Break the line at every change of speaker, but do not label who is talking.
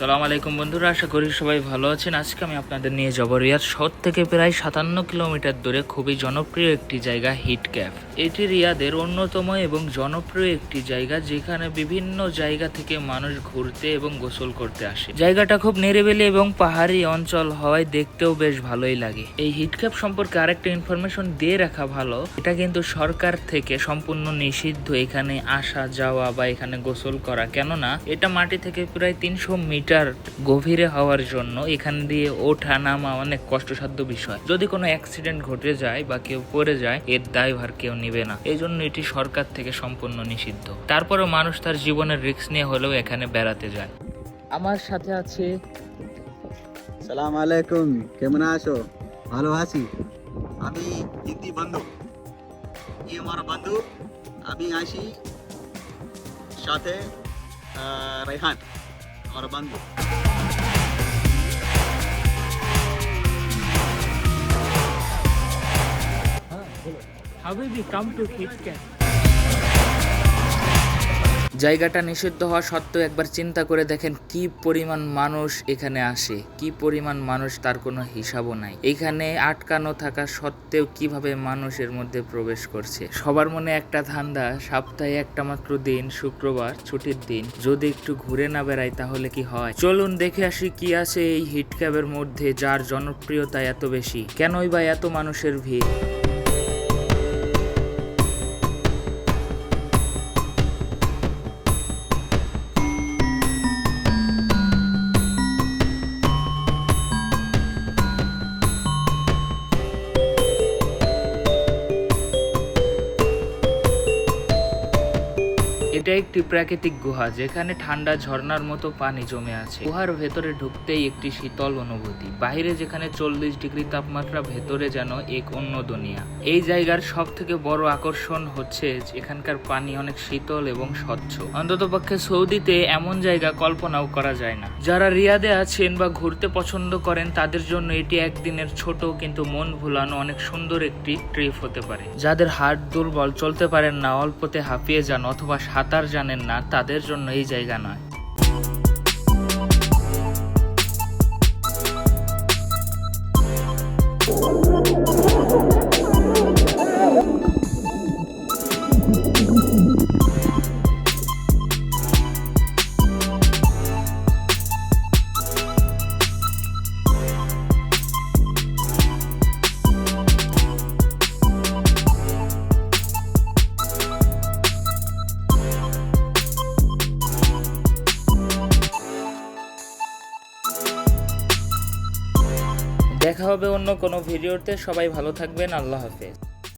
আসসালামু আলাইকুম বন্ধুরা, আশা করি সবাই ভালো আছেন। আজকে আমি আপনাদের নিয়ে যাব রিয়াদ শহর থেকে প্রায় 57 কিলোমিটার দূরে খুবই জনপ্রিয় একটি জায়গা হিট ক্যাফ। এটি রিয়াদের অন্যতম এবং জনপ্রিয় একটি জায়গা, যেখানে বিভিন্ন জায়গা থেকে মানুষ ঘুরতে এবং গোসল করতে আসে। জায়গাটা খুব নিরিবিলি এবং পাহাড়ি অঞ্চল হওয়ায় দেখতেও বেশ ভালোই লাগে। এই হিট ক্যাফ সম্পর্কে আরেকটা ইনফরমেশন দিয়ে রাখা ভালো, এটা কিন্তু সরকার থেকে সম্পূর্ণ নিষিদ্ধ এখানে আসা যাওয়া বা এখানে গোসল করা, কেননা এটা মাটি থেকে প্রায় 300 মিটার গভীরে হওয়ার জন্য এখান দিয়ে ওঠা নামা অনেক কষ্টসাধ্য বিষয়। যদি কোনো অ্যাক্সিডেন্ট ঘটে যায় বা কেউ পড়ে যায়, এর দায়ভার কেউ নেবে না। এই জন্য এটি সরকার থেকে সম্পূর্ণ নিষিদ্ধ। তারপরেও মানুষ তার জীবনের রিস্ক নিয়ে হলেও এখানে বেড়াতে যায়। আমার সাথে আছে
সালাম আলাইকুম, কেমন আছো? ভালো আছি। আমি হিন্দি বন্ধু, ये हमारा बंधु। अभी आशी साथे रेहान हमारा बंधु।
জায়গাটা নিষিদ্ধ হওয়া সত্ত্বেও একবার চিন্তা করে দেখেন কি পরিমাণ মানুষ এখানে আসে, কি পরিমাণ মানুষ তার কোনো হিসাবও নাই। এখানে আটকানো থাকা সত্ত্বেও কিভাবে মানুষ এর মধ্যে প্রবেশ করছে। সবার মনে একটা ধান্দা, সপ্তাহে একটা মাত্র দিন শুক্রবার ছুটির দিন, যদি একটু ঘুরে না বেড়াই তাহলে কি হয়। চলুন দেখে আসি কি আছে এই হিট ক্যাবের মধ্যে, যার জনপ্রিয়তা এত বেশি, কেনই বা এত মানুষের ভিড়। এটা একটি প্রাকৃতিক গুহা, যেখানে ঠান্ডা ঝর্ণার মতো পানি জমে আছে। গুহার ভেতরে ঢুকতেই একটি শীতল অনুভূতি। বাইরে যেখানে 40 ডিগ্রি তাপমাত্রা, ভেতরে যেন এক অন্য দুনিয়া। এই জায়গার সব থেকে বড় আকর্ষণ হচ্ছে এখানকার পানি অনেক শীতল এবং স্বচ্ছ। অন্ততপক্ষে সৌদিতে এমন জায়গা কল্পনাও করা যায় না। যারা রিয়াদে আছেন বা ঘুরতে পছন্দ করেন, তাদের জন্য এটি একদিনের ছোট কিন্তু মন ভুলানো অনেক সুন্দর একটি ট্রিপ হতে পারে। যাদের হার্ট দুর্বল, চলতে পারেন না, অল্পতে হাঁপিয়ে যান অথবা সাঁতার জানেন না, তাদের জন্য এই জায়গা নয়। দেখা হবে অন্য কোনো ভিডিওতে। সবাই ভালো থাকবেন। আল্লাহ হাফেজ।